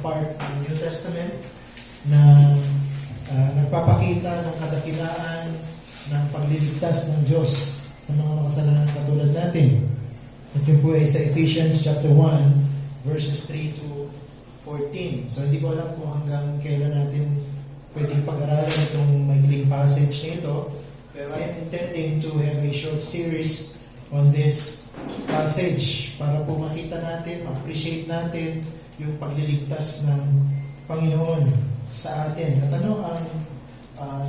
part ng New Testament na nagpapakita ng kadakilaan ng pagliligtas ng Diyos sa mga makasalanan katulad natin. At yun po ay sa Ephesians chapter 1 verses 3 to 14. So hindi ko alam kung hanggang kailan natin pwedeng pag-aralan itong maikling passage na ito. Pero I am intending to have a short series on this passage para po makita natin, ma-appreciate natin yung pagliligtas ng Panginoon sa atin. At ano ang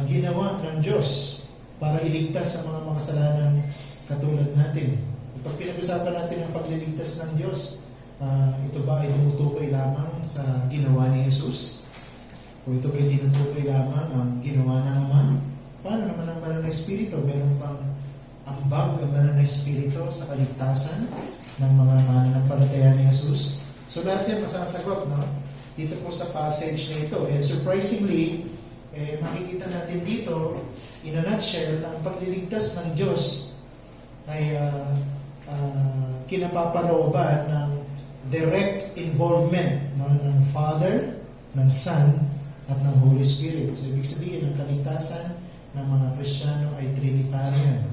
ginawa ng Diyos para iligtas ang mga makasalanan katulad natin. Pag pinag-usapan natin ang pagliligtas ng Diyos, ito ba ay tumutukoy lamang sa ginawa ni Jesus? O ito ba hindi tumutukoy lamang ang ginawa ng Ama? Paano naman ang banal na Espiritu? Meron pang ambag ang banal na Espiritu sa kaligtasan ng mga mananampalataya ni Jesus. So lahat yan masasagot, no? Dito po sa passage na ito. And surprisingly, makikita natin dito, in a nutshell, ang pagliligtas ng Diyos ay kinapapalooban ng direct involvement, no, ng Father, ng Son, at ng Holy Spirit. So ibig sabihin, ang kaligtasan ng mga Kristiyano ay Trinitarian.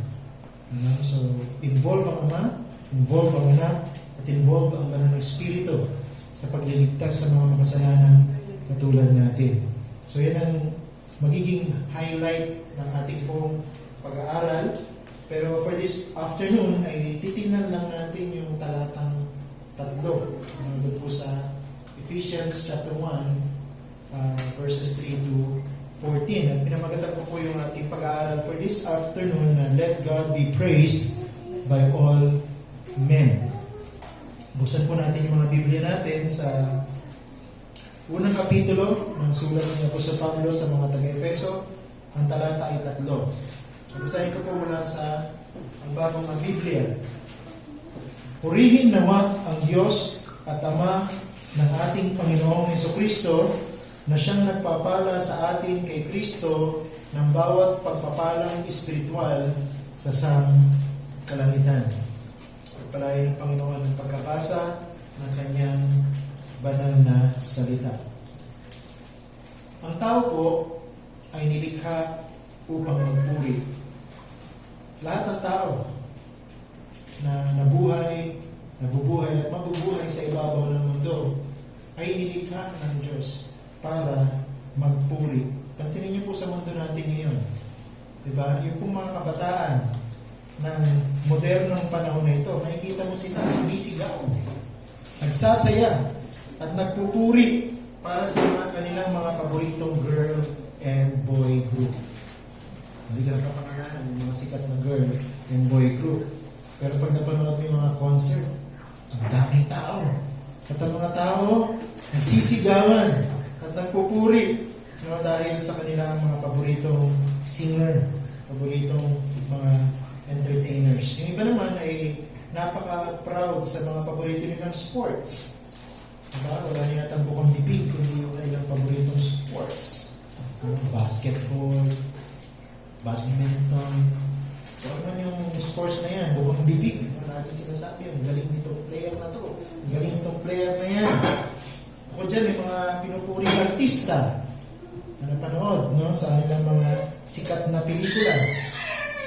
So, involve ang Ama, involve ang Anak, at involve ang Banal na Espiritu sa pagliligtas sa mga makasalanan katulad natin. So, yan ang magiging highlight ng ating pong pag-aaral. Pero for this afternoon, ay titingnan lang natin yung talatang 3. Doon po sa Ephesians chapter 1, verses 3 to 14. At pinamagatan ko po yung ating pag-aaral for this afternoon na let God be praised by all men. Buksan po natin yung mga Biblia natin sa unang kapitulo ng sulat ni Apostol Pablo sa mga taga-Efeso. Ang talata ay 3. Basahin ko po mula sa ang bagong na Biblia. Purihin nawa ang Diyos at Ama ng ating Panginoong Hesukristo na siyang nagpapala sa atin kay Kristo ng bawat pagpapalang espiritual sa kalangitan. Pagpalain ng Panginoon ng pagkabasa ng kanyang banal na salita. Ang tao po ay nilikha upang magpuri. Lahat ng tao na nabubuhay at mabubuhay sa ibabaw ng mundo ay nilikha ng Diyos para magpuri. Pansinin niyo po sa mundo natin ngayon. Diba? Yung pong mga kabataan ng modernong panahon na ito, nakikita mo sila sumisigaw, nagsasaya, at nagpupuri para sa kanilang mga paboritong girl and boy group. Hindi lang kapangalan yung mga sikat na girl and boy group. Pero pag napanood mo yung mga concert, ang daming tao. At ang mga tao, nagsisigawan at nagpupuri, no, dahil sa kanilang mga paboritong singer, paboritong mga entertainers. Yung iba naman ay napaka-proud sa mga paborito nilang sports. Diba? Wala niya natang bukang bibig kundi yung kanilang paboritong sports. Basketball, badminton, kung ano yung sports na yan, bukang bibig. Wala natin sinasabi yun, galing nitong player na to, galing nitong player na yan. Ako dyan, may mga pinupuring artista na napanood, no, sa kanilang mga sikat na pelikula.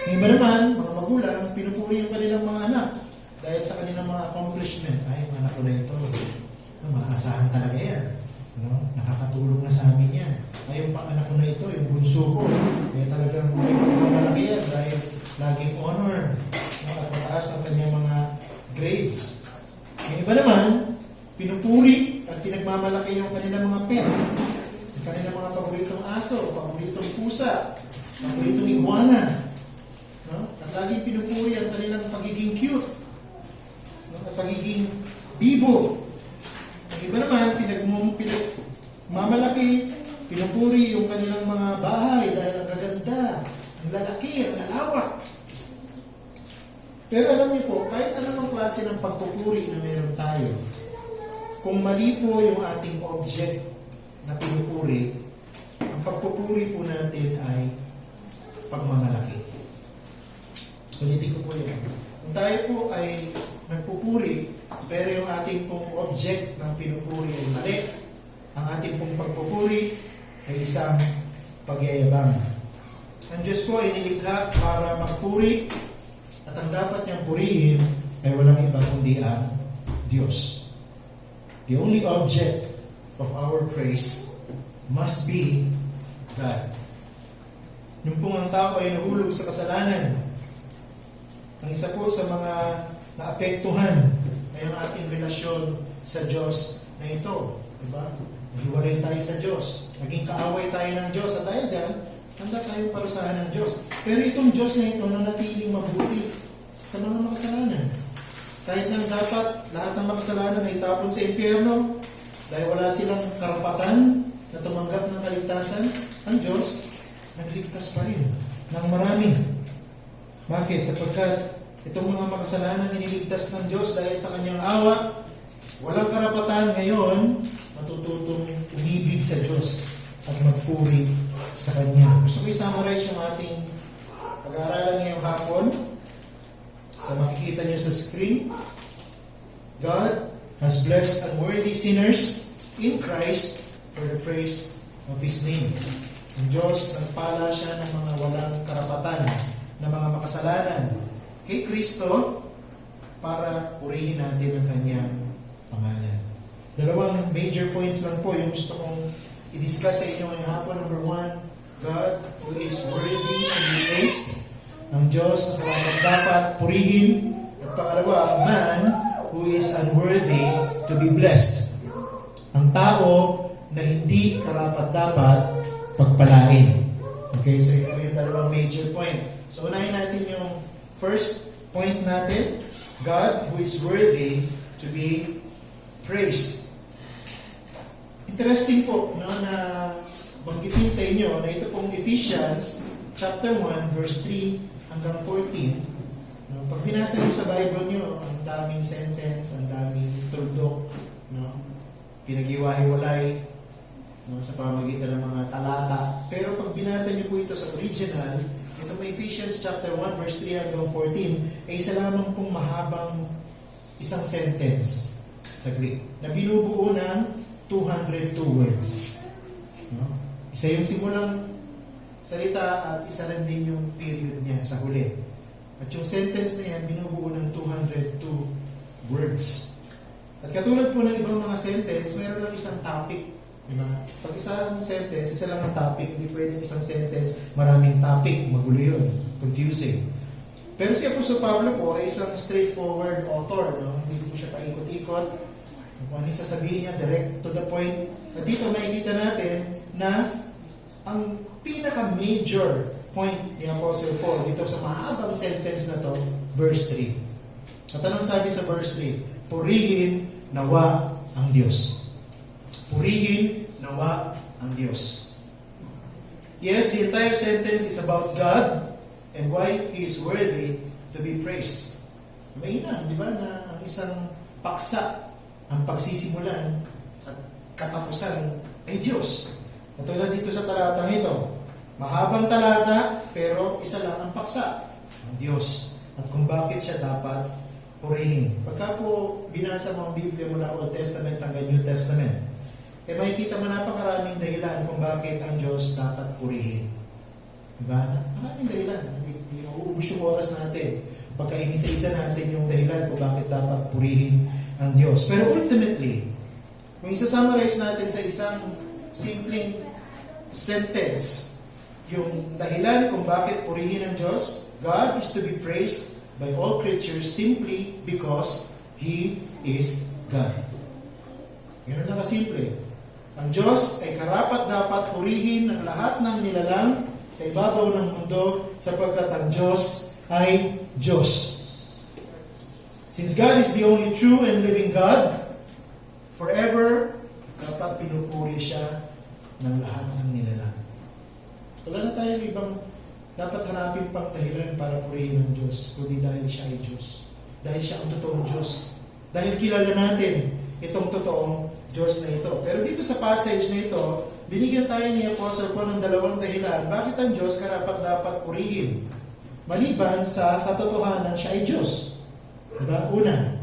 Yung iba naman, mga magulang, pinupuri yung kanilang mga anak dahil sa kanilang mga accomplishment. Ay, mga anak ko na ito. Maasahan talaga yan. No? Nakakatulong na sa amin yan. Ay, yung pang-anak ko na ito, yung bunso ko. Kaya talagang may malaki yan dahil laging honor. No? At mataas ang kanyang mga grades. Yung iba naman, pinupuri at pinagmamalaki yung kanilang mga pet. Yung kanilang mga paboritong aso, paboritong pusa, paboritong iguana. No? At laging pinupuri ang kanilang pagiging cute. No? At pagiging bibo. Ang iba naman, pinagmamalaki, pinupuri yung kanilang mga bahay dahil ang gaganda, ang lalaki, ang lalawak. Pero alam niyo po, kahit anong klase ng pagpupuri na meron tayo, kung mali po yung ating object na pinupuri, ang pagpupuri po natin ay pagmamalaki. Ulitin ko po yan. Kung tayo po ay nagpupuri, pero yung ating pong object ng pinupuri ay mali, ating pong pagpupuri ay isang pagyayabang. Ang Diyos po ay nilikha para magpuri at ang dapat niyang purihin ay walang iba kundi ang Diyos. The only object of our praise must be God. Yung pong ang tao ay nahulog sa kasalanan, ang isa po sa mga naapektuhan ay ang ating relasyon sa Diyos na ito. Diba? Nahiwalay tayo sa Diyos. Naging kaaway tayo ng Diyos. At dahil dyan, handa tayong parusahan ng Diyos. Pero itong Diyos na ito nanatiling mabuti sa mga makasalanan. Kahit nang dapat lahat ng makasalanan ay tapon sa impyerno, dahil wala silang karapatan na tumanggap ng kaligtasan, ang Diyos nagligtas pa rin ng marami. Bakit? Sapagkat itong mga makasalanan nililigtas ng Diyos dahil sa kanyang awa, walang karapatan ngayon matututong umibig sa Diyos at magpuri sa Kanya. Gusto ko i-summarize yung ating pag-aaralan ngayong hapon. Sa makikita nyo sa screen, God has blessed unworthy sinners in Christ for the praise of His name. Ang Diyos, nagpala siya ng mga walang karapatan, ng mga makasalanan kay Kristo para purihin natin ang Kanyang pangalan. Dalawang major points lang po yung gusto kong i-discuss sa inyo ngayong hapon. Number one, God who is worthy to be praised. Ang Diyos na dapat purihin. At pangalawa, man who is unworthy to be blessed. Ang tao na hindi karapat-dapat pagpalain. Okay, so ito yung dalawang major point. So unahin natin yung first point natin, God who is worthy to be praised. Interesting po no, na banggitin sa inyo na ito pong Ephesians chapter 1 verse 3 hanggang 14. No, pag binasa niyo sa Bible niyo, ang daming sentence, ang daming tuldok, no, pinag-iwahiwalay no, sa pamagitan ng mga talata. Pero pag binasa niyo po ito sa original, ito po Ephesians chapter 1 verse 3 hanggang 14, ay isa lamang pong mahabang isang sentence sa Greek na binubuo ng 202 words. No? Isa yung simulang salita at isa rin din yung period niya sa huli. At yung sentence na yan, binubuo ng 202 words. At katulad po ng ibang mga sentence, mayroon lang isang topic. Diba? Pag isang sentence, isa lang ang topic, hindi pwedeng isang sentence, maraming topic, magulo yun, confusing. Pero si Apostol Pablo po ay isang straightforward author, no? Hindi po siya paikot-ikot. Kung ano sasabihin niya, direct to the point. At dito makikita natin na ang pinaka-major point ni Apostle Paul dito sa mahabang sentence na to, verse 3. At anong sabi sa verse 3? Purihin nawa ang Diyos. Purihin nawa ang Diyos. Yes, the entire sentence is about God and why He is worthy to be praised. Mahina, di ba, na ang isang paksa, ang pagsisimulan at katapusan ay Diyos. Katulad dito sa talatang ito, mahabang talata, pero isa lang ang paksa, ang Diyos. At kung bakit siya dapat purihin. Pagka po binasa mo ang Biblia mula Old Testament hanggang New Testament, makikita mo napakaraming dahilan kung bakit ang Diyos dapat purihin. Diba? Maraming dahilan. Hindi uubos yung oras natin. Pagka inisa-isa natin yung dahilan kung bakit dapat purihin ang Diyos. Pero ultimately, kung isa-summarize natin sa isang simpleng sentence, yung dahilan kung bakit purihin ang Diyos, God is to be praised by all creatures simply because He is God. Ganun lang kasimple. Ang Diyos ay karapat-dapat purihin ng lahat ng nilalang sa ibabaw ng mundo sapagkat ang Diyos ay Diyos. Since God is the only true and living God, forever, dapat pinupuri siya ng lahat ng nilalang. Wala na tayong ibang dapat hanapin pang dahilan para purihin ang Diyos, kundi dahil siya ay Diyos. Dahil siya ang totoong Diyos. Dahil kilala natin itong totoong Diyos na ito. Pero dito sa passage na ito, binigyan tayo ni Apostle Paul ng dalawang dahilan. Bakit ang Diyos karapat-dapat purihin? Maliban sa katotohanan siya ay Diyos. Diba? Una,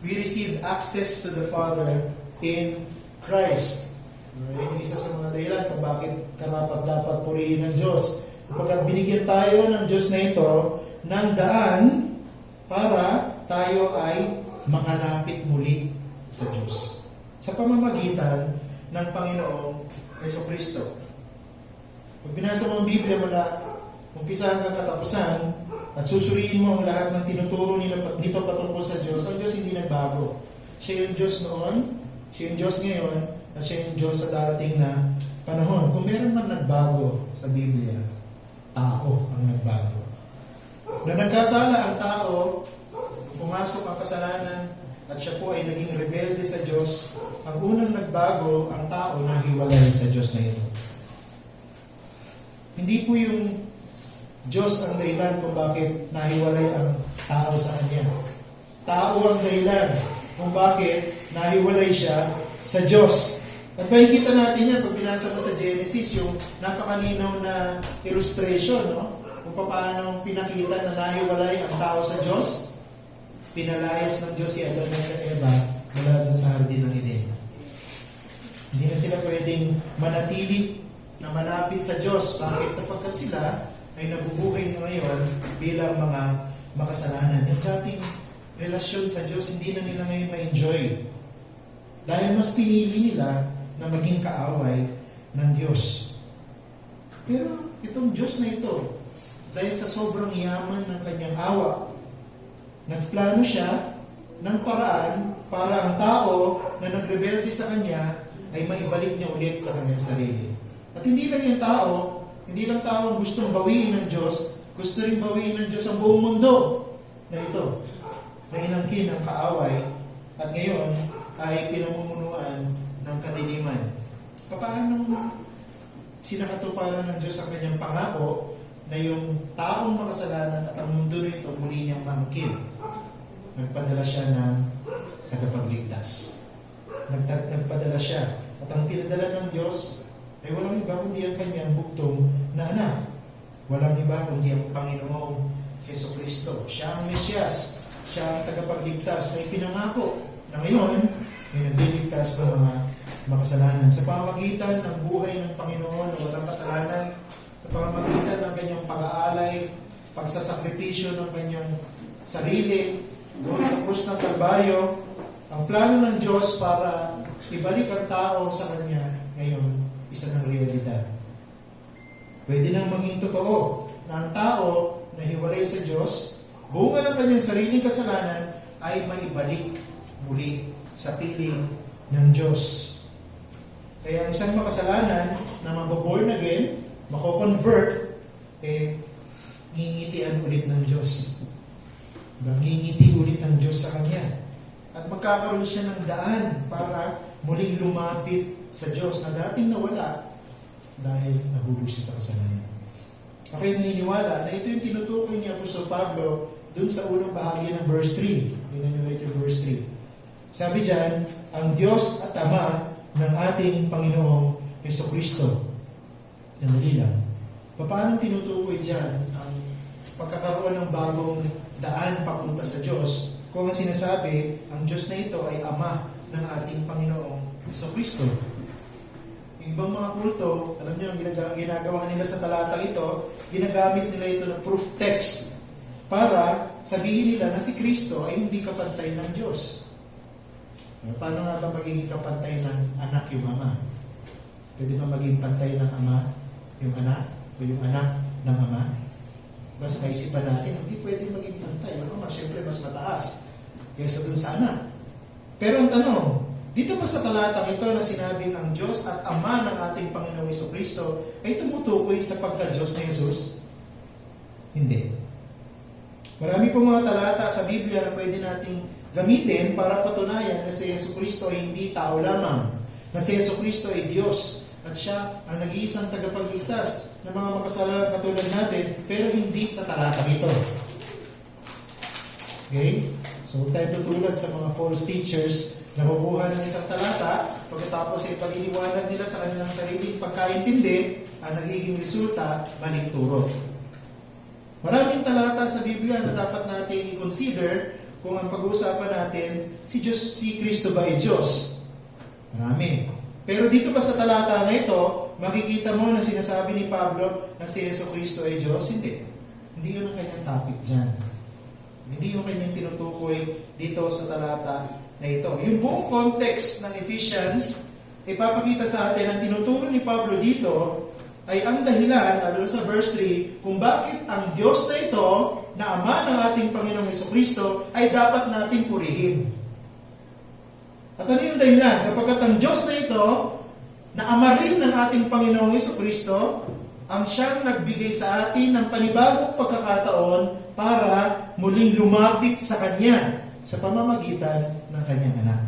we receive access to the Father in Christ. Yung isa sa mga dahilan kung bakit karapat-dapat purihin ng Diyos. Kapag binigyan tayo ng Diyos na ito ng daan para tayo ay makalapit muli sa Diyos. Sa pamamagitan ng Panginoong Jesucristo. Pag binasa mo ang Biblia mula umpisa hanggang katapusan at susuriin mo ang lahat ng tinuturo nito patungkol sa Diyos, ang Diyos hindi nagbago. Siya yung Diyos noon, siya yung Diyos ngayon, at siya yung Diyos sa darating na panahon. Kung meron man nagbago sa Biblia, tao ang nagbago. Na nagkasala ang tao, pumasok ang kasalanan, at siya po ay naging rebelde sa Diyos, ang unang nagbago ang tao na hiwalay sa Diyos na ito. Hindi po yung Diyos ang dahilan kung bakit nahiwalay ang tao sa Kanya. Tao ang dahilan kung bakit nahiwalay siya sa Diyos. At makikita natin yan pag binasa mo sa Genesis, yung napakalinaw na illustration, no? Kung paano pinakita na nahiwalay ang tao sa Diyos. Pinalayas ng Diyos si Adan at sa Eva mula dun sa Hardin ng Eden. Hindi na sila pwedeng manatili na malapit sa Diyos. Bakit? Sapagkat sila ay nabubuhay na ngayon bilang mga makasalanan. Yung dating relasyon sa Diyos, hindi na nila ngayon ma-enjoy. Dahil mas pinili nila na maging kaaway ng Diyos. Pero itong Diyos na ito, dahil sa sobrang yaman ng kanyang awa, nagplano siya ng paraan para ang tao na nagrebelde sa kanya ay maibalik niya ulit sa kanyang sarili. At hindi lang yung tao, hindi lang tao ang gustong bawiin ng Diyos, gusto rin bawiin ng Diyos ang buong mundo na ito, na inangkin ng kaaway at ngayon ay pinamumunuan ng kadiliman. Paano sinakatuparan ng Diyos ang kanyang pangako na yung taong makasalanan at ang mundo na ito muli niyang maangkin? Nagpadala siya ng tagapagligtas. Nagpadala siya. At ang pinadala ng Diyos ay walang iba kundi ang kanyang buktong na anak. Walang iba kundi ang Panginoong Jesucristo. Siya ang Mesyas. Siya ang tagapagligtas na ipinangako na ngayon may nagliligtas ng mga makasalanan. Sa pamamagitan ng buhay ng Panginoon na walang kasalanan, sa pamamagitan ng kanyang pag-aalay, pagsasakripisyo ng kanyang sarili, doon sa krus ng Kalbaryo, ang plano ng Diyos para ibalik ang tao sa Kanya ngayon, isa ng realidad. Pwede nang maging totoo na ang tao na hiwalay sa Diyos, bunga ng kanyang sariling kasalanan, ay maibalik muli sa piling ng Diyos. Kaya ang isang makasalanan na mababorn again, mako-convert, ngingitian ulit ng Diyos. Ngingiti ulit ng Diyos sa Kanya. At magkakaroon siya ng daan para muling lumapit sa Diyos na dating nawala dahil nahulog siya sa kasalanan. Okay, naniniwala na ito yung tinutukoy ni Apostol Pablo dun sa unang bahagi ng verse 3. Tingnan nyo ito yung verse 3. Sabi dyan, ang Diyos at Ama ng ating Panginoong Jesucristo. Nandali lang. Paano tinutukoy dyan ang pagkakaroon ng bagong daan papunta sa Diyos kung ang sinasabi, ang Diyos na ito ay Ama ng ating Panginoong Jesucristo? Yung ibang mga kulto, alam niyo, ang ginagawa nila sa talatang ito, ginagamit nila ito ng proof text para sabihin nila na si Kristo ay hindi kapantay ng Diyos. Paano nga ba magiging kapantay ng anak yung Ama? Pwede ba maging pantay ng Ama yung anak? O yung anak ng Ama? Basta kaisipan natin, hindi pwede maging pantay. Ang Ama, syempre mas mataas kaysa dun sa anak. Pero ang tanong, dito pa sa talatang ito na sinabing ang Diyos at Ama ng ating Panginoong Jesucristo ay tumutukoy sa pagka-Diyos na Jesus? Hindi. Marami pong mga talata sa Biblia na pwede nating gamitin para patunayan na si Jesucristo ay hindi tao lamang. Na si Jesucristo ay Diyos at siya ang nag-iisang tagapagligtas ng mga makasalanan katulad natin, pero hindi sa talatang ito. Okay? So, huwag tayo tutulad sa mga false teachers na kukuha ng isang talata, pagkatapos ay pag-iniwanag nila sa kanilang sariling pagkaintindi, ang nagiging resulta, maling turo. Maraming talata sa Biblia na dapat natin i-consider kung ang pag-uusapan natin, si Kristo ba ay Diyos? Marami. Pero dito pa sa talata na ito, makikita mo na sinasabi ni Pablo na si Jesucristo ay Diyos. Hindi. Hindi yun ang kanyang topic dyan. Hindi yung kanyang tinutukoy dito sa talata na ito. Yung buong context ng Ephesians, ipapakita sa atin ang tinuturo ni Pablo dito ay ang dahilan, lalo sa verse 3, kung bakit ang Diyos na ito, na Ama ng ating Panginoong Jesucristo, ay dapat nating purihin. At ano yung dahilan? Sapagkat ang Diyos na ito, na Ama rin ng ating Panginoong Jesucristo, ang siyang nagbigay sa atin ng panibagong pagkakataon para muling lumapit sa Kanya sa pamamagitan ng Kanyang anak.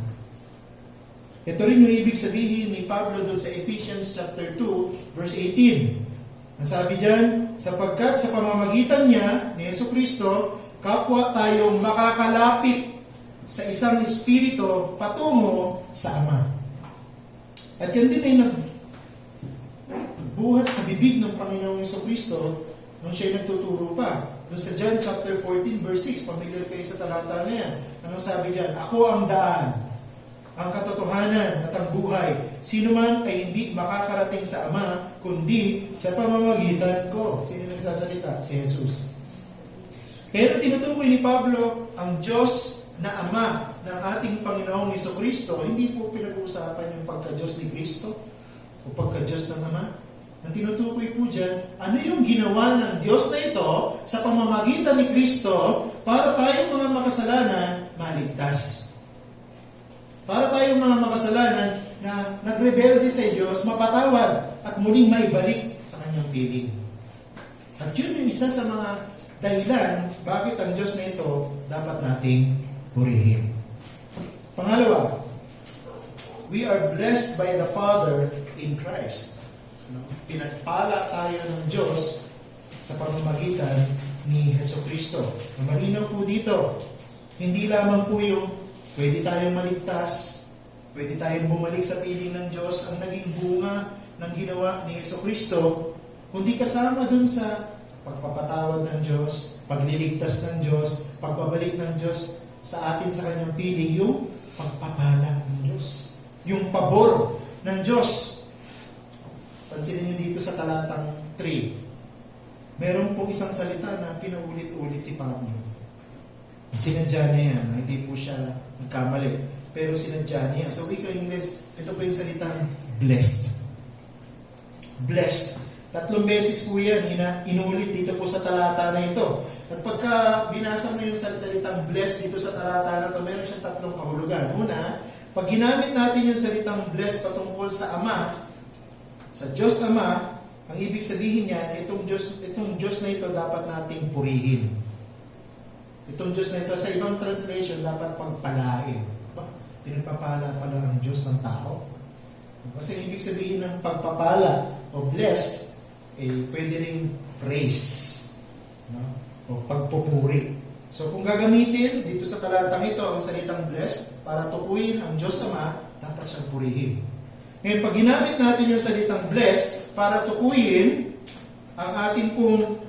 Ito rin yung ibig sabihin ni Pablo doon sa Ephesians chapter 2, verse 18. Ang sabi dyan, sapagkat sa pamamagitan niya, ni Jesucristo, kapwa tayong makakalapit sa isang espiritu patungo sa Ama. At yan din ay nagbuhat sa bibig ng Panginoong Jesucristo nung siya'y nagtuturo pa. Doon sa John chapter 14, verse 6, pamilyar kayo sa talata na yan. Anong sabi dyan? Ako ang daan, ang katotohanan at ang buhay. Sino man ay hindi makakarating sa Ama, kundi sa pamamagitan ko. Sino nagsasalita? Si Jesus. Kaya tinutukoy ni Pablo, ang Diyos na Ama ng ating Panginoong Jesucristo, hindi po pinag-uusapan yung pagka-Diyos ni Kristo o pagka-Diyos ng Ama. Ang tinutukoy po dyan, ano yung ginawa ng Diyos na ito sa pamamagitan ni Kristo para tayong mga makasalanan maligtas. Para tayong mga makasalanan na nagrebelde sa Diyos, mapatawad at muling maibalik sa Kanyang piling. At yun yung isa sa mga dahilan bakit ang Diyos na ito dapat nating purihin. Pangalawa, we are blessed by the Father in Christ. Pinagpala tayo ng Diyos sa pamamagitan ni Jesucristo. Malinaw po dito, hindi lamang po yung pwede tayong maligtas, pwede tayong bumalik sa piling ng Diyos ang naging bunga ng ginawa ni Jesucristo, kundi kasama dun sa pagpapatawad ng Diyos, pagliligtas ng Diyos, pagbabalik ng Diyos sa atin sa Kanyang piling, yung pagpapala ng Diyos, yung pabor ng Diyos. Pansinin niyo dito sa talatang 3, meron pong isang salita na pinaulit-ulit si Pablo. Sinadya niya yan, hindi po siya nagkamali, pero sinadya niya. Sa wika Ingles, ito po yung salitang blessed. Blessed. 3 beses po yan, inulit dito po sa talata na ito. At pagka binasa mo yung salitang blessed dito sa talata na ito, meron siyang 3 kahulugan. Una, pag ginamit natin yung salitang blessed patungkol sa Ama, sa Diyos Ama, ang ibig sabihin niya, itong Diyos na ito dapat nating purihin. Itong Diyos na ito, sa ibang translation, dapat pagpalain. Pinagpapala pala ang Diyos ng tao. Kasi ibig sabihin ng pagpapala o blessed, pwede rin praise. No? O pagpupuri. So kung gagamitin dito sa talatang ito, ang salitang blessed, para tukuyin ang Diyos Ama, dapat siyang purihin. Ngayon, pag ginamit natin yung salitang blessed, para tukuyin ang ating pong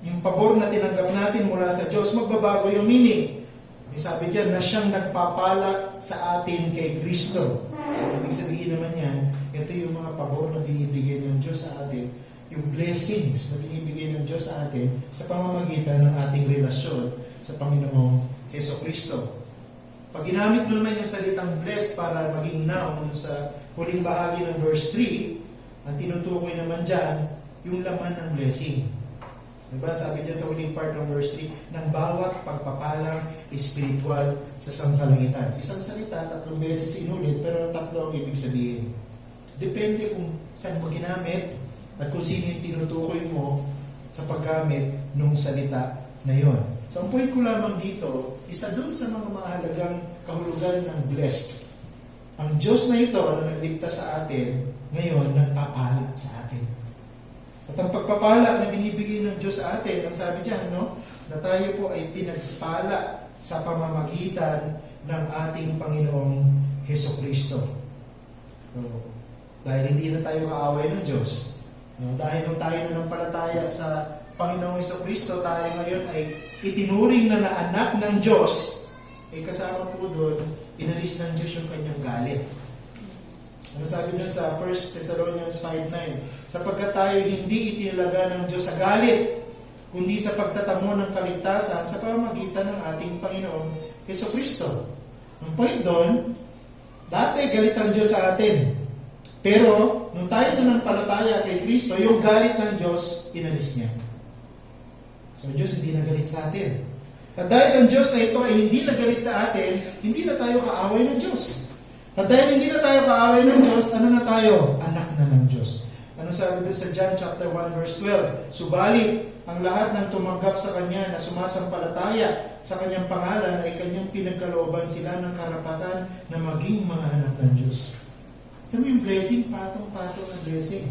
yung pabor na tinanggap natin mula sa Diyos, magbabago yung meaning. May sabi dyan na siyang nagpapala sa atin kay Kristo. So, ibig sabihin naman yan, ito yung mga pabor na binibigay ng Diyos sa atin, yung blessings na binibigay ng Diyos sa atin sa pamamagitan ng ating relasyon sa Panginoong Jesucristo. Pag ginamit mo naman yung salitang blessed para maging noun sa huling bahagi ng verse 3, ang tinutukoy naman dyan, yung laman ng blessing. Diba? Sabi dyan sa huling part ng verse 3, ng bawat pagpapalang espiritual sa sangkalangitan. Isang salita, 3 beses inulit, pero 3 ang ibig sabihin. Depende kung saan mo ginamit at kung sino yung tinutukoy mo sa paggamit ng salita na yon. So, ang point ko lamang dito, isa dun sa mga mahalagang kahulugan ng blessed. Ang Diyos na ito na nagligtas sa atin, ngayon nagpapala sa atin. At ang pagpapala na binibigay ng Diyos sa atin, ang sabi diyan, no, na tayo po ay pinagpala sa pamamagitan ng ating Panginoong Hesukristo. So, dahil hindi na tayo kaaway ng Diyos, no, dahil nung tayo nanampalataya sa Panginoong Hesukristo, tayo ngayon ay itinuring na anak ng Diyos. kasama po doon, inalis ng Diyos yung kanyang galit. Ano sabi niya sa 1 Thessalonians 5:9? Sapagkat tayo hindi itinilaga ng Diyos sa galit, kundi sa pagtatamo ng kaligtasan sa pamamagitan ng ating Panginoong Jesucristo. Ang point doon, dati galit ang Diyos sa atin. Pero, nung tayo nanampalataya kay Kristo, yung galit ng Diyos, inalis niya. So, ang Diyos hindi nagalit sa atin. At dahil ang Diyos na ito ay hindi nagalit sa atin, hindi na tayo kaaway ng Diyos. At dahil hindi na tayo kaaway ng Diyos, ano na tayo? Anak na ng Diyos. Ano sabi doon sa John chapter 1 verse 12? Subalit, ang lahat ng tumanggap sa Kanya na sumasampalataya sa Kanyang pangalan ay Kanyang pinagkalooban sila ng karapatan na maging mga anak ng Diyos. Ito mo yung blessing, patong-patong na blessing.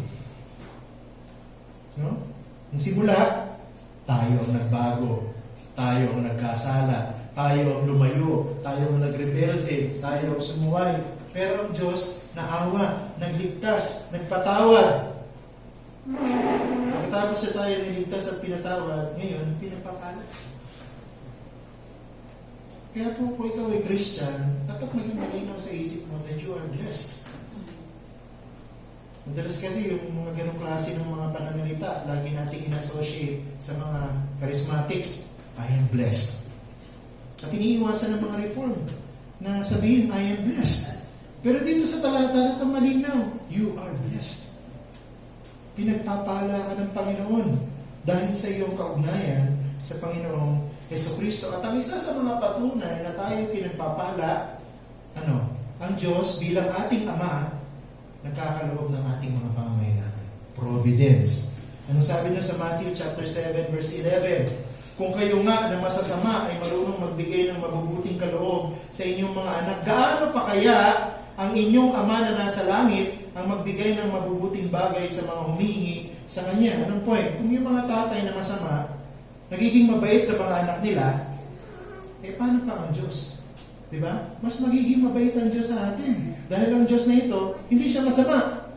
No? Yung simula, tayo ang nagbago, tayo ang nagkasala, tayo ang lumayo, tayo ang nagrebelde, tayo ang sumuway. Pero ang Diyos, naawa, nagligtas, nagpatawad. Pagkatapos na tayo niligtas at pinatawad, ngayon, pinagpapalat. Kaya po ikaw ay Christian, dapat maging malinaw sa isip mo that you are blessed. Madalas kasi yung mga ganong klase ng mga pananalita, lagi nating in-associate sa mga charismatics, I am blessed. At iniiwasan ng mga reform na sabihin, I am blessed. Pero dito sa talata na ito malinaw, you are blessed. Pinagpapala ka ng Panginoon dahil sa iyong kaugnayan sa Panginoong Jesucristo. At ang isa sa mga patunay na tayo pinagpapala, ang Diyos bilang ating Ama, nagkakaloob ng ating mga pangangailangan. Providence. Ano sabi niyo sa Matthew chapter 7 verse 11? Kung kayo nga na masasama ay marunong magbigay ng mabubuting kaloob sa inyong mga anak, gaano pa kaya ang inyong Ama na nasa langit ang magbigay ng mabubuting bagay sa mga humihingi sa Kanya? Anong point? Kung yung mga tatay na masama, nagiging mabait sa mga anak nila, paano pa ang Diyos? Diba? Mas magiging mabait ang Diyos sa atin. Dahil ang Diyos na ito, hindi siya masama.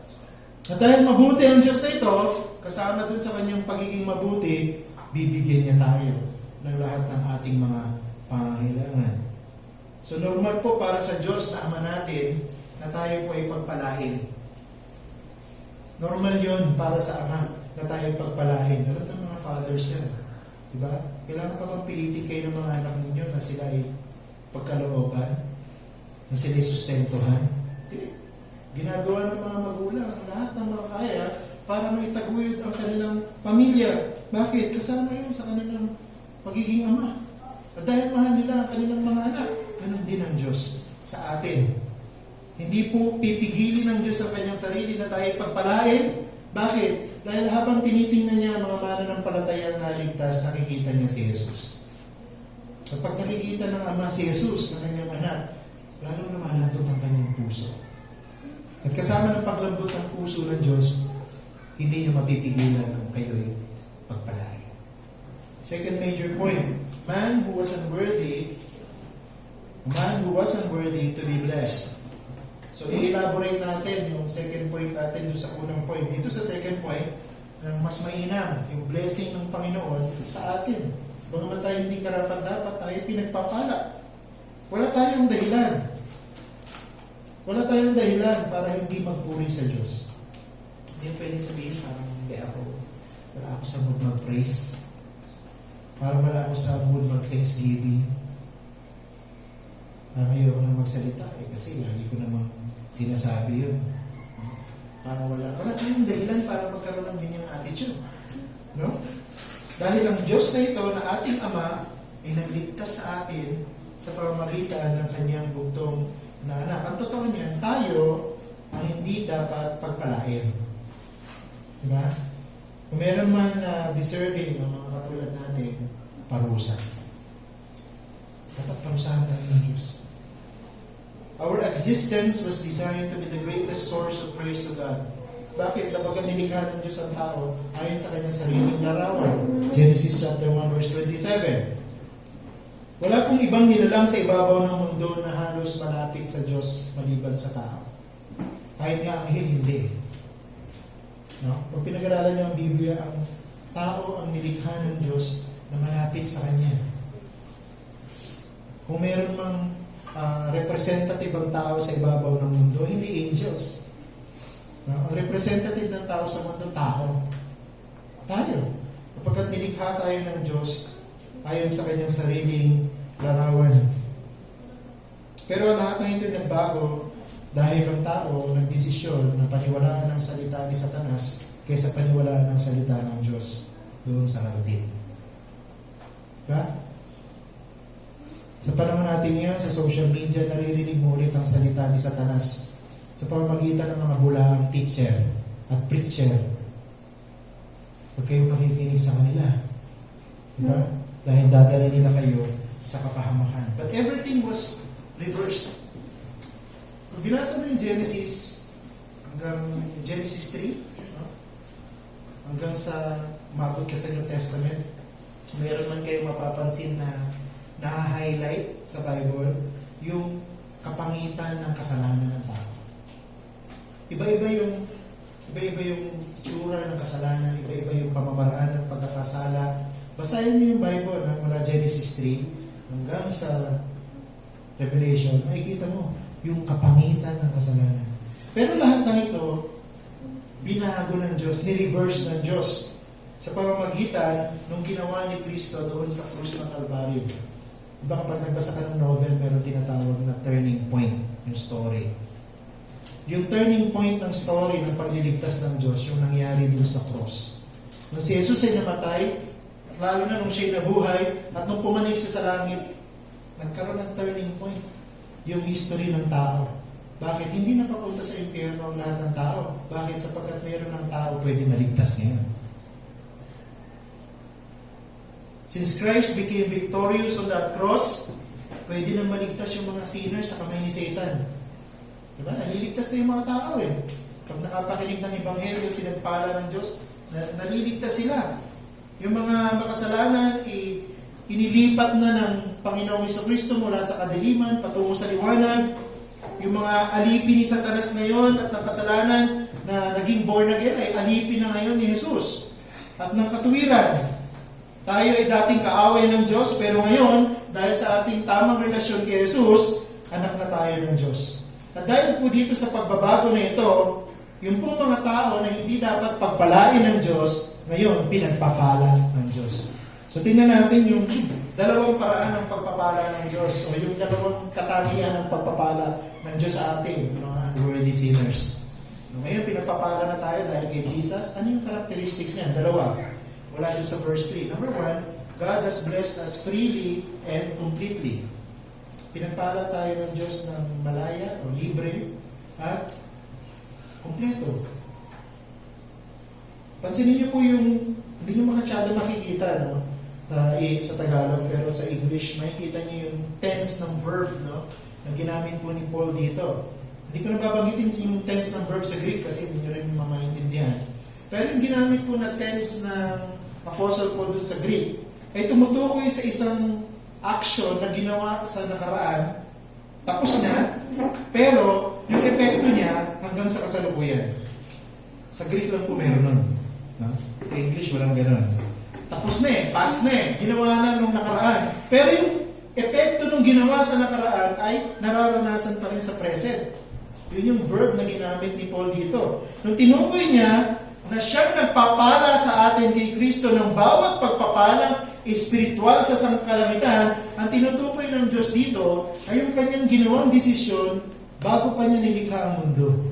At dahil mabuti ang Diyos na ito, kasama dun sa Kanyang pagiging mabuti, bibigyan niya tayo ng lahat ng ating mga pangangailangan. So normal po para sa Diyos na Ama natin na tayo po ay pagpalain. Normal yon para sa Ama na tayo ay pagpalain. Alam ng mga fathers yan. Diba? Kailangan pa bang pilitin kayo ng mga anak ninyo na sila ay pagkalooban, na sila ay sustentuhan? Hindi. Ginagawa ng mga magulang lahat ng mga kaya para maitaguyod ang kanilang pamilya. Bakit? Kasama yun sa kanilang pagiging ama. At dahil mahal nila ang kanilang mga anak, ganun din ang Diyos sa atin. Hindi po pipigilin ng Diyos ang kanyang sarili na tayo pagpalain. Bakit? Dahil habang tinitingnan niya ang mga mananampalatayang naligtas, nakikita niya si Jesus. Kapag nakikita ng Ama si Jesus na kanyang anak, lalong lumalambot ang kanyang puso. At kasama ng paglambot ng puso ng Diyos, hindi niya mapipigilan ang kayo'y pagpalain. Second major point, man who was unworthy to be blessed. So, i-elaborate natin yung second point natin doon sa unang point. Dito sa second point, mas mainam yung blessing ng Panginoon sa atin. Bagaman tayo hindi karapat-dapat, tayo pinagpapala. Wala tayong dahilan. Wala tayong dahilan para hindi magpuri sa Diyos. Hindi pwede sabihin parang hindi ako. Wala ako sa mood mag-praise. Parang wala ako sa mood mag-thanksgiving. Ayoko na magsalita kasi lagi ko namang sinasabi yun. Parang wala tayong dahilan para magkaroon ng ganyang attitude. No? Dahil ang Diyos na ito na ating Ama ay nagligtas sa atin sa pamamagitan ng kanyang bugtong na anak. Ang totoo niyan, tayo ang hindi dapat pagpalain. Diba? Kung meron man deserving ng mga katulad natin, parusa. Dapat parusahan tayo ng Diyos. Our existence was designed to be the greatest source of praise to God. Bakit? Kapag nilikha ng Diyos ang tao, ayon sa kanyang sariling larawan. Genesis chapter 1 verse 27. Wala pong ibang nilalang sa ibabaw ng mundo na halos malapit sa Diyos maliban sa tao. Kahit nga ang hindi. No? Pag pinag-aralan niyo ang Biblia, ang tao ang nilikha ng Diyos na malapit sa Kanya. Kung meron mang representative ang tao sa ibabaw ng mundo, hindi angels. Ang representative ng tao sa mundo, tao. Tayo. Kapagkat nilikha tayo ng Diyos, ayon sa kanyang sariling larawan. Pero lahat ng ito nagbago dahil ang tao nagdesisyon na paniwalaan ang salita ni Satanas kaysa paniwalaan ang salita ng Diyos doon sa hardin. Diba? Sa panahon natin ngayon, sa social media, naririnig mo ulit ang salita ni Satanas sa pamamagitan ng mga bulaang teacher at preacher. Huwag kayong makikinig sa kanila. Diba? Dahil dadali nila kayo sa kapahamakan. But everything was reversed. Kung binasa mo yung Genesis hanggang Genesis 3, hanggang sa umabot ka sa New Testament, meron man kayong mapapansin na na-highlight sa Bible yung kapangitan ng kasalanan ng tao. Iba-iba yung itsura ng kasalanan, iba-iba yung pamamaraan ng pagkakasala. Basahin niyo yung Bible mula Genesis 3 hanggang sa Revelation, makikita mo yung kapangitan ng kasalanan. Pero lahat ng ito, binago ng Diyos, ni-reverse ng Diyos sa pamamagitan nung ginawa ni Kristo doon sa krus ng Kalbaryo. Diba kapag nagbasa ka ng novel, meron tinatawag na turning point yung story. Yung turning point ng story ng pagliligtas ng Diyos, yung nangyari doon sa cross. Nung si Jesus ay namatay, lalo na nung siya'y nabuhay, at nung pumanig siya sa langit, nagkaroon ng turning point yung history ng tao. Bakit? Hindi na papunta sa impyerno ang lahat ng tao. Bakit? Sapagkat mayroon ng tao pwede maligtas ngayon. Since Christ became victorious on that cross, pwede nang maligtas yung mga sinners sa kamay ni Satan. Diba? Naliligtas na yung mga tao eh. Pag nakapakinig ng Ebanghelyo, pinagpala ng Diyos, naliligtas sila. Yung mga makasalanan, inilipat na ng Panginoong Jesucristo mula sa kadiliman patungo sa liwanag. Yung mga alipin ni Satanas ngayon at ng kasalanan na naging born again ay alipin na ngayon ni Jesus. At ng katuwiran, tayo ay dating kaaway ng Diyos, pero ngayon, dahil sa ating tamang relasyon kay Jesus, anak na tayo ng Diyos. At dahil po dito sa pagbabago na ito, yung pong mga tao na hindi dapat pagpalain ng Diyos, ngayon, pinagpapala ng Diyos. So, tingnan natin yung dalawang paraan ng pagpapala ng Diyos o yung dalawang katangian ng pagpapala ng Diyos sa ating mga unworthy sinners. So, ngayon, pinagpapala na tayo dahil kay Jesus. Ano yung characteristics niya? Dalawa. Wala dun sa verse 3. Number 1, God has blessed us freely and completely. Pinagpala tayo ng Diyos ng malaya o libre at kompleto. Pansinin niyo po yung, hindi niyo makasyado makikita, no? Sa Tagalog, pero sa English, makikita niyo yung tense ng verb, no? Na ginamit po ni Paul dito. Hindi ko nababanggitin yung tense ng verb sa Greek kasi hindi nyo rin mamaintindihan. Pero yung ginamit po na tense ng Apostle Paul dun sa Greek, ay tumutukoy sa isang action na ginawa sa nakaraan, tapos na, pero yung epekto niya hanggang sa kasalukuyan. Sa Greek lang po meron nun. No? Sa English walang gano'n. Tapos na past na ginawa na nung nakaraan. Pero yung epekto nung ginawa sa nakaraan ay nararanasan pa rin sa present. Yun yung verb na ginamit ni Paul dito. Nung tinukoy niya na siyang nagpapala sa atin kay Kristo ng bawat pagpapalang espiritual sa sangkalangitan, ang tinutukoy ng Diyos dito ay yung kanyang ginawang desisyon bago pa niya nilikha ang mundo.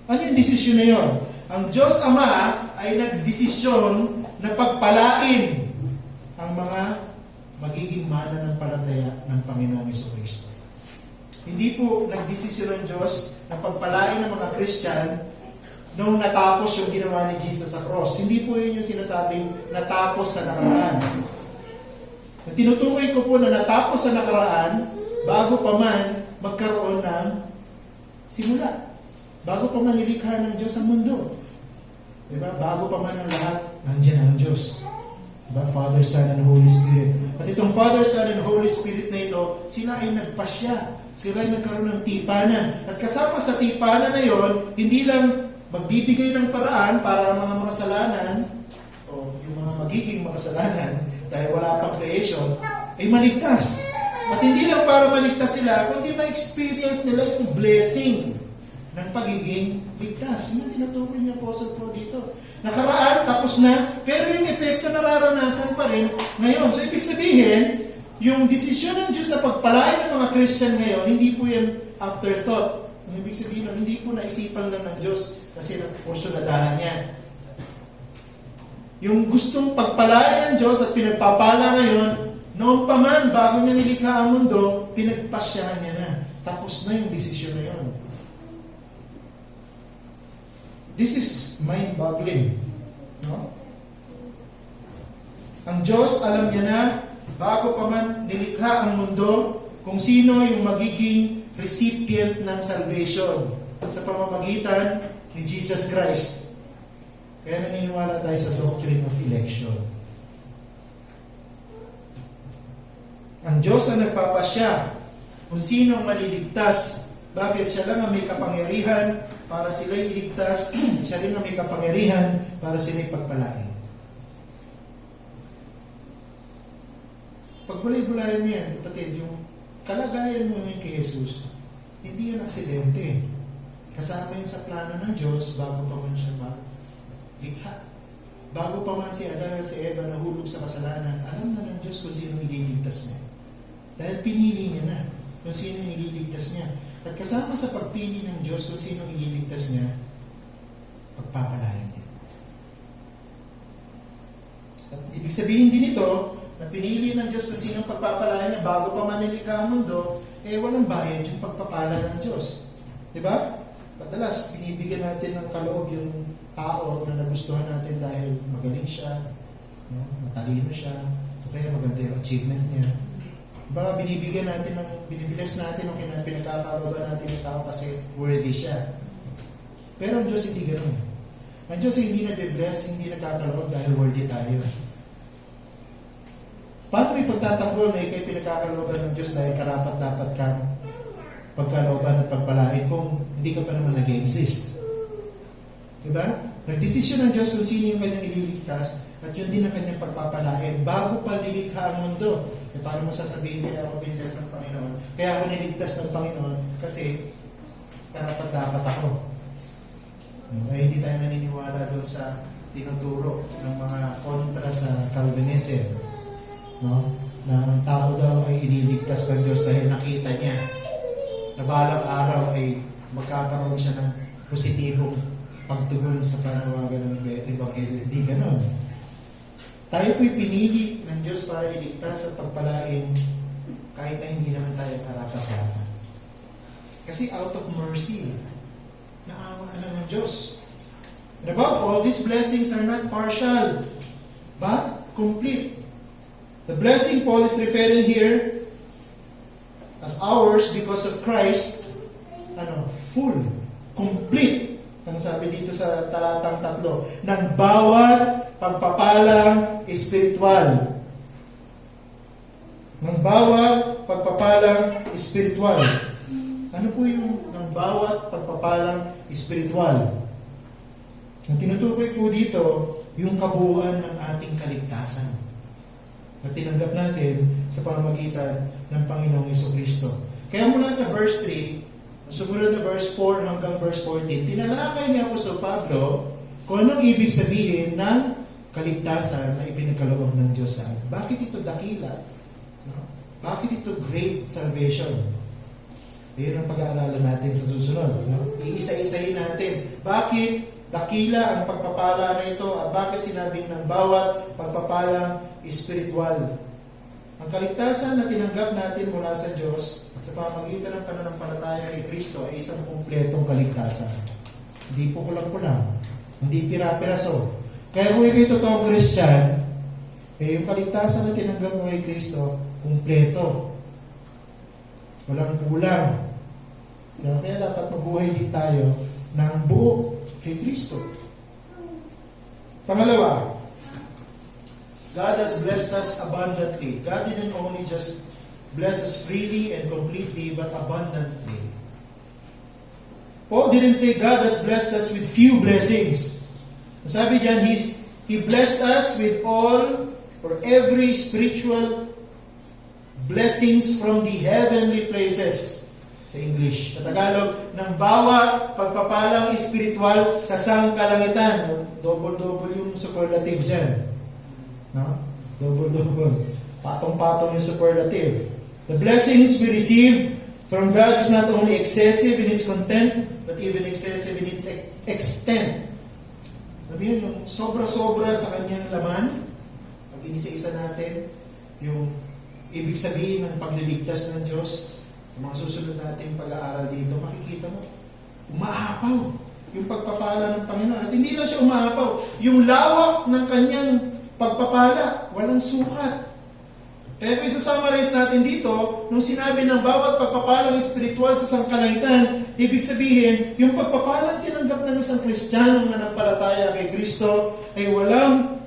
Ano yung desisyon na yun? Ang Diyos Ama ay nagdesisyon na pagpalain ang mga magiging mananampalataya ng Panginoong Jesucristo. Hindi po nagdesisyon ng Diyos na pagpalain ng mga Christian nung natapos yung ginawa ni Jesus sa cross. Hindi po yun yung sinasabing natapos sa nakaraan. Tinutukoy ko po na natapos sa nakaraan bago pa man magkaroon ng simula. Bago pa man nilikha ng Diyos ang mundo. Diba? Bago pa man ang lahat, nandiyan ang Diyos. Diba? Father, Son, and Holy Spirit. At itong Father, Son, and Holy Spirit na ito, sila ay nagpasya. Sila ay nagkaroon ng tipanan. At kasama sa tipanan na yon, hindi lang magbibigay ng paraan para ang mga makasalanan o yung mga magiging makasalanan dahil wala pang creation, ay maligtas. At hindi lang para maligtas sila, kundi ma-experience nila yung blessing ng pagiging ligtas. Yung tinutukoy ni Apostle Paul dito. Nakaraan, tapos na, pero yung epekto nararanasan pa rin ngayon. So, ibig sabihin, yung desisyon ng Diyos na pagpalain ng mga Christian ngayon, hindi po yan afterthought. Yung ibig sabihin, hindi po naisipan lang ng Diyos kasi kursunadahan niya. Yung gustong pagpalain ng Diyos at pinagpapala ngayon, noon pa man, bago niya nilikha ang mundo, pinagpasyahan niya na. Tapos na yung desisyon na yun. This is mind-boggling. No? Ang Diyos, alam niya na, bago pa man nilikha ang mundo, kung sino yung magiging recipient ng salvation sa pamamagitan ni Jesus Christ. Kaya naniniwala tayo sa doctrine of election. Ang Diyos ang nagpapasya kung sino ang maliligtas. Bakit? Siya lang ang may kapangyarihan para sila'y iligtas. Siya rin ang may kapangyarihan para sila'y pagpalain. Pagbulay-bulayan mo yan, kapatid, yung kalagayan mo ngayon kay Jesus, hindi yan aksidente. Kasama yun sa plano ng Diyos bago pa man siya likha. Bago pa man si Adan at si Eva nahulog sa kasalanan, alam na ng Diyos kung sino ililigtas niya. Dahil pinili niya na kung sino ililigtas niya. At kasama sa pagpili ng Diyos kung sino ililigtas niya, pagpapalain niya. At ibig sabihin din ito, na pinili ng Diyos kung sino pagpapalain niya bago pa man nilikha ang mundo, walang bayad yung pagpapala ng Diyos. Diba? Madalas, binibigyan natin ng kaloob yung tao na nagustuhan natin dahil magaling siya, matalino siya, o kaya maganda yung achievement niya. Diba? Binibigyan natin binibilas natin ang pinagkakababa natin yung tao kasi worthy siya. Pero ang Diyos hindi ganoon. Ang Diyos hindi nag-bless, hindi nagkakaloob dahil worthy tayo. Paano may pagtatanggol na ikay pinagkakalooban ng Diyos dahil karapat-dapat kang pagkalooban at pagpalain kung hindi ka pa naman nag-exist? Diba? Nagdesisyon ng Diyos kung sino yung kanyang ililigtas at yun din ang kanyang pagpapalain bago pa lilikha ang mundo. Paano mo sasabihin kaya ako biniglas ng Panginoon? Kaya ako niligtas ng Panginoon kasi karapat-dapat ako. Ay hindi tayo naniniwala doon sa tinuturo ng mga kontra sa Calvinism. No? Na ang tao daw ay iniligtas ng Diyos dahil nakita niya na balang araw ay magkakaroon siya ng positibong pagtugon sa panawagan ng Ebanghelyo. Hindi ganon. Tayo po'y pinili ng Diyos para iligtas at pagpalain kahit na hindi naman tayo karapat-dapat. Kasi out of mercy, naawa na ng Diyos. And above all, these blessings are not partial, but complete. The blessing Paul is referring here as ours because of Christ, full, complete. Ang sabi dito sa talatang 3, ng bawat pagpapalang espiritual. Ng bawat pagpapalang espiritual. Ano po yung ng bawat pagpapalang espiritual? Ang tinutukoy po dito, yung kabuuan ng ating kaligtasan na tinanggap natin sa pamamagitan ng Panginoong Jesucristo. Kaya mula sa verse 3, sumunod na verse 4 hanggang verse 14, tinalakay niya Apostol Pablo kung anong ibig sabihin ng kaligtasan na ipinagkaloob ng Diyos sa atin. Bakit ito dakila? Bakit ito great salvation? Iyon ang pag-aaralan natin sa susunod. Iisa-isahin natin. Bakit dakila ang pagpapala na ito at bakit sinabing ng bawat pagpapalang espiritual? Ang kaligtasan na tinanggap natin mula sa Diyos sa pamamagitan ng pananampalataya kay Kristo ay isang kumpletong kaligtasan. Hindi po kulang-kulang. Hindi pira-piraso. Kaya kung ikaw totoong Christian, yung kaligtasan na tinanggap mo kay Kristo, kumpleto. Walang kulang. Kaya dapat mabuhay din tayo ng buo kay Kristo. Pangalawa, God has blessed us abundantly. God didn't only just bless us freely and completely, but abundantly. Paul didn't say God has blessed us with few blessings. Sabi diyan, He blessed us with all or every spiritual blessings from the heavenly places. Sa English. Sa Tagalog, ng bawat pagpapalang espiritual sa sangkalangitan. Double-double yung superlative dyan. No? Double-double. Patong-patong yung superlative. The blessings we receive from God is not only excessive in its content, but even excessive in its extent. Ano yun? Yung sobra-sobra sa kanyang laman, pag inisa-isa natin, yung ibig sabihin ng pagliligtas ng Diyos, sa mga susunod nating pag-aaral dito, makikita mo, umaapaw yung pagpapala ng Panginoon. At hindi lang siya umaapaw, yung lawak ng kanyang pagpapala, walang sukat. Kaya kung isa-summarize natin dito, nung sinabi ng bawat pagpapalang espiritual sa sangkalangitan, ibig sabihin, yung pagpapalang tinanggap ng isang Kristiyanong nanampalataya kay Kristo ay walang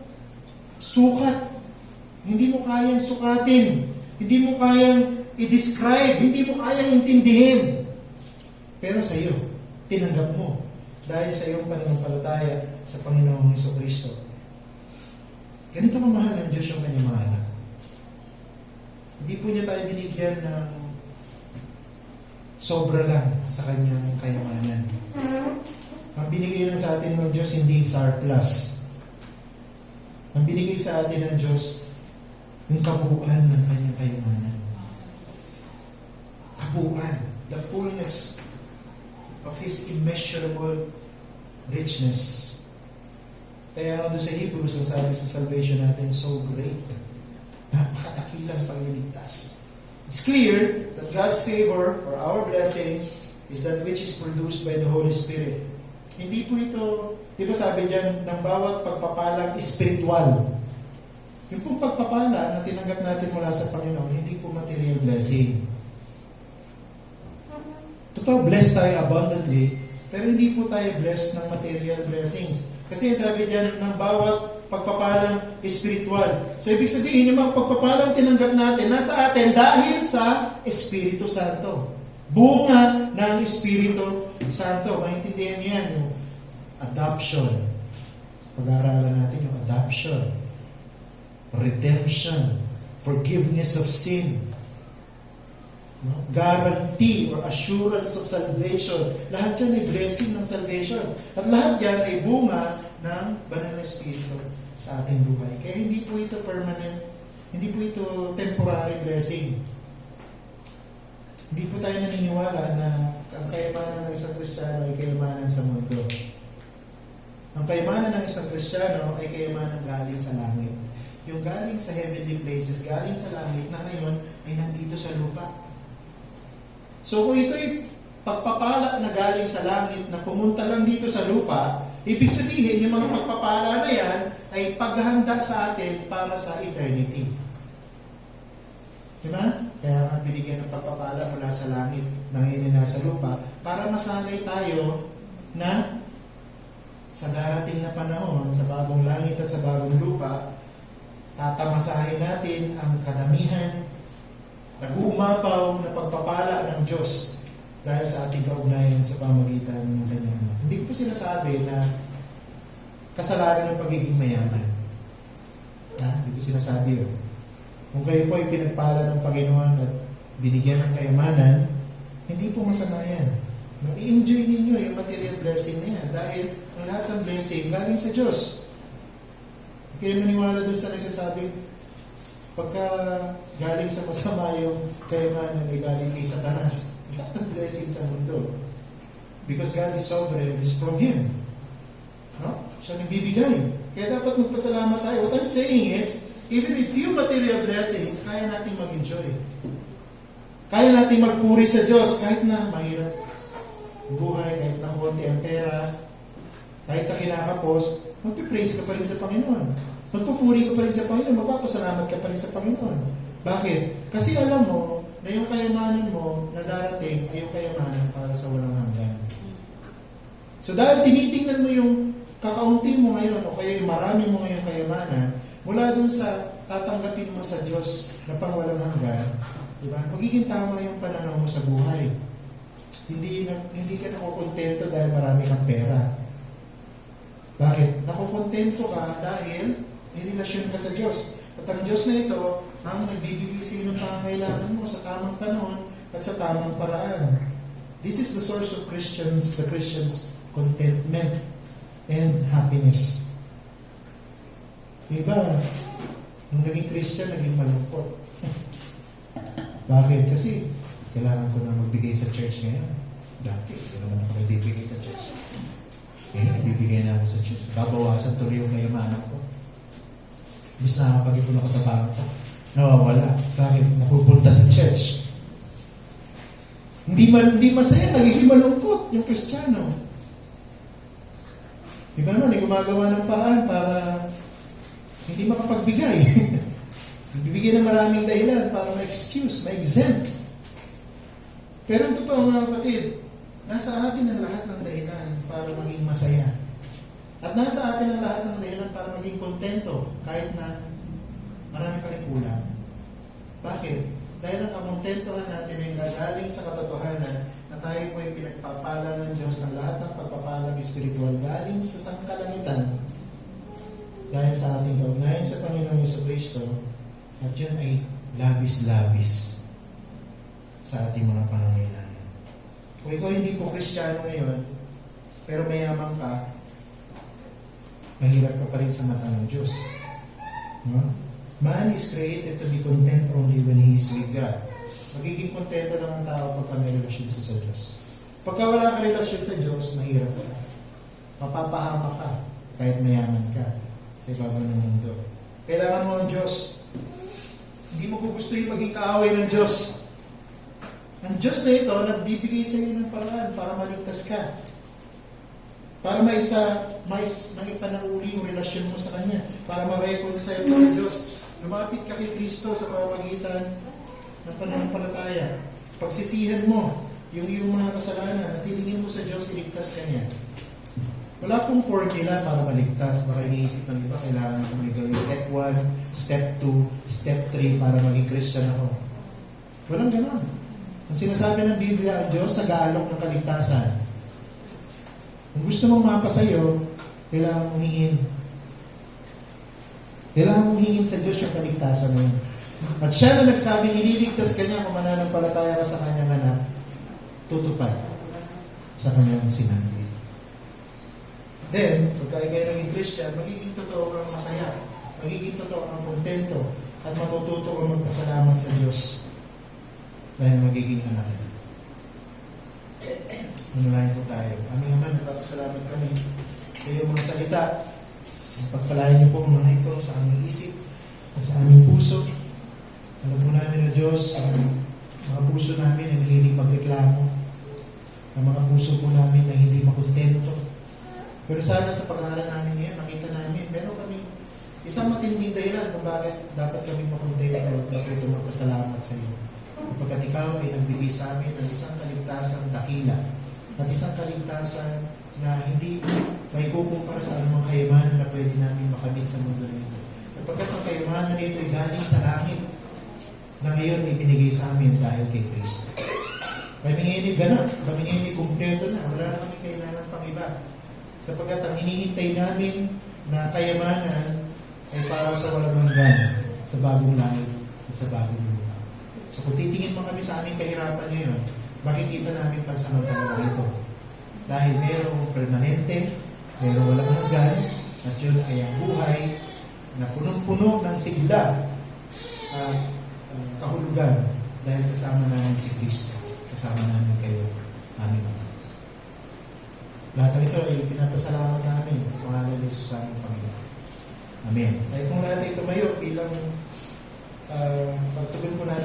sukat. Hindi mo kayang sukatin. Hindi mo kayang i-describe. Hindi mo kayang intindihin. Pero sa iyo, tinanggap mo dahil sa iyong pananampalataya sa Panginoong Jesucristo. Ganito kamahal ng Diyos yung kanyang mga anak. Hindi po niya tayo binigyan ng sobra lang sa kanyang kayamanan. Ang binigay lang sa atin ng Diyos, hindi surplus. Ang binigay sa atin ng Diyos, yung kabuuan ng kanyang kayamanan. Kabuuan, the fullness of His immeasurable richness. Kaya doon sa Hebrews, ang sabi sa salvation natin, so great. Napakatakilang pagliligtas. It's clear that God's favor or our blessing is that which is produced by the Holy Spirit. Hindi po ito, di ba sabi diyan, ng bawat pagpapalang espiritual. Yung pong pagpapala na tinanggap natin mula sa Panginoon, hindi po material blessing. Totoo, blessed tayo abundantly, pero hindi po tayo blessed ng material blessings. Kasi sabi diyan, ng bawat pagpapalang espiritual. So, ibig sabihin, yung mga pagpapalang tinanggap natin, nasa atin dahil sa Espiritu Santo. Bunga ng Espiritu Santo. Maintindihan niyo yan, yung adoption. Pag-aaralan natin yung adoption. Redemption. Forgiveness of sin. No? Guarantee or assurance of salvation. Lahat yan ay blessing ng salvation. At lahat yan ay bunga ng banal na Espiritu sa ating buhay. Kaya hindi po ito permanent, hindi po ito temporary blessing. Hindi po tayo naniniwala na ang kayamanan ng isang Kristiyano ay kayamanan sa mundo. Ang kayamanan ng isang Kristiyano ay kayamanan galing sa langit. Yung galing sa heavenly places, galing sa langit na ngayon ay nandito sa lupa. So kung ito'y pagpapala na galing sa langit na pumunta lang dito sa lupa, ibig sabihin, yung mga pagpapala na yan ay paghahanda sa atin para sa eternity. Diba? Kaya nga binigyan ng pagpapala mula sa langit na ngayon na sa lupa para masanay tayo na sa darating na panahon, sa bagong langit at sa bagong lupa, tatamasahin natin ang kadamihan, nag-uumapaw na pagpapala ng Diyos dahil sa ating kaugnayan sa pamagitan ng kanyang. Hindi ko sinasabi na kasalanan ng pagiging mayaman. Hindi ko sinasabi yun. Kung kayo po ay pinagpala ng Panginoon at binigyan ng kayamanan, hindi po masama yan. I-enjoy ninyo yung material blessing na yan dahil ang lahat ng blessing galing sa Diyos. Kaya maniwala doon sa nagsasabi, pagka galing sa masama yung kayamanan ay galing kay Satanas, lahat ng blessing sa mundo. Because God is sovereign, is from Him. No? Siya nagbibigay. Kaya dapat magpasalamat tayo. What I'm saying is, even with few material blessings, kaya natin mag-enjoy. Kaya natin magpuri sa Diyos kahit na mahirap buhay, kahit na konti ang pera, kahit na kinakapos, magpipraise ka pa rin sa Panginoon. Magpupuri ka pa rin sa Panginoon, magpapasalamat ka pa rin sa Panginoon. Bakit? Kasi alam mo na yung kayamanan mo na darating ay yung kayamanan para sa walang hanggan. So dahil tinitingnan mo yung kakaunti mo ngayon o kaya yung marami mo ngayong kayamanan, mula dun sa tatanggapin mo sa Diyos na pangwalang hanggan, di ba? Magiging tama yung pananaw mo sa buhay. Hindi ka nakukontento dahil marami kang pera. Bakit? Nakukontento ka dahil may relasyon ka sa Diyos. At ang Diyos na ito ang nagbibigay sa iyo ng pangangailangan mo sa tamang panahon at sa tamang paraan. This is the source of the Christians' contentment and happiness. Diba, nung naging Christian, naging malungkot. Bakit? Kasi kailangan ko na magbigay sa church ngayon. Dati, hindi naman ako nagbibigay sa church. Ngayon, nagbibigay na ako sa church. Babawasan tuloy yung kayamanan ko. Bis na nakapag-ipon ako sa bangko. Nawawala. Bakit? Napupunta sa church. Hindi masaya, nagiging malungkot yung Kristiyano. Diba naman, gumagawa ng paraan para hindi makapagbigay. Bibigyan ng maraming dahilan para ma-excuse, ma-exempt. Pero ang totoo mga kapatid, nasa atin ang lahat ng dahilan para maging masaya. At nasa atin ang lahat ng dahilan para maging kontento kahit na marami ka rin kulang. Bakit? Dahil ang kakontentohan natin ay gagaling sa katotohanan na tayo po ay pinagpapala ng Diyos ng lahat ng pagpapalang espiritual galing sa sangkalangitan dahil sa ating kaugnayan sa Panginoon Jesucristo, at yun ay labis-labis sa ating mga pangangailangan. Kung ikaw hindi po Kristiyano ngayon, pero mayaman ka, mahirap ka pa rin sa mata ng Diyos. No? Man is created to be content only when he is with God. Magiging kontento lang ang tao pagka may relasyon sa Diyos. Pagka wala ka relasyon sa Diyos, mahirap ka. Mapapahama ka kahit mayaman ka sa ibabaw ng mundo. Kailangan mo ang Diyos. Hindi mo gugustuhin maging kaaway ng Diyos. Ang Diyos na ito, nagbibigay sa iyo ng paraan para maligtas ka. Para maipanahuli yung relasyon mo sa Kanya. Para ma-reconcile ka sa Diyos. Lumapit ka kay Kristo sa pamamagitan ng pananampalataya. Pagsisihan mo yung iyong mga kasalanan at hilingin mo sa Diyos, iligtas ka niya. Wala pong formula para maligtas. Baka iniisip ng iba, kailangan kong gawin step 1, step 2, step 3 para maging Christian ako. Walang ganon. Ang sinasabi ng Biblia, ang Diyos nag-aalok ng kaligtasan. Kung gusto mong mapasa'yo, kailangan mong hingin. Kailangan mong hingin sa Diyos yung kaligtasan mo. At siya na nagsabing, ililigtas ka niya kung mananampalataya ka sa kanyang anak, tutupad sa kanyang sinabi. Then, pagka kayo naging Christian, magiging totoo kang masaya, magiging totoo kang kontento, at matututo kang magpasalamat sa Diyos dahil magiging anak niya. Manulayan po tayo. Aming Ama, nagpapasalamat kami sa iyong mga salita. Pagpalayan niyo po mga ito sa aming isip at sa aming puso. Alam po namin na Diyos, ang mga puso namin ay hindi magreklamo. Ang mga puso po namin ay hindi makontento. Pero sana sa pag-aaral namin ngayon, nakita namin, meron kami isang matinding dahilan kung bakit dapat kami makontento at matuto magpasalamat sa iyo. Kapag ikaw ay nagbigay sa amin ng isang kaligtasang dakila at isang kaligtasan na hindi may kukumpara sa anumang kayamanan na pwede namin makamit sa mundo nito. Sapagkat ang kayamanan nito ay galing sa langit na ngayon ay binigay sa amin dahil kay Kristo. Kami ngayon ay ganap, kami ngayon ay kumpleto na, wala na kami kailangan pang iba. Sapagkat ang hinihintay namin na kayamanan ay para sa walang hanggan, sa bagong langit at sa bagong lupa. So kung titingin mo kami sa aming kahirapan ngayon, makikita namin pansamantala ito. Dahil mayroong permanente, mayroong walang hanggan, at yun ay ang buhay na punong-puno ng sigla at kahulugan dahil kasama namin si Kristo, kasama namin kayo, aming Ama. Lahat ng ito ay pinapasalamat namin sa pangalan ni Jesus aming Panginoon. Amen. Ay kung natin tumayo bilang pagtugon po natin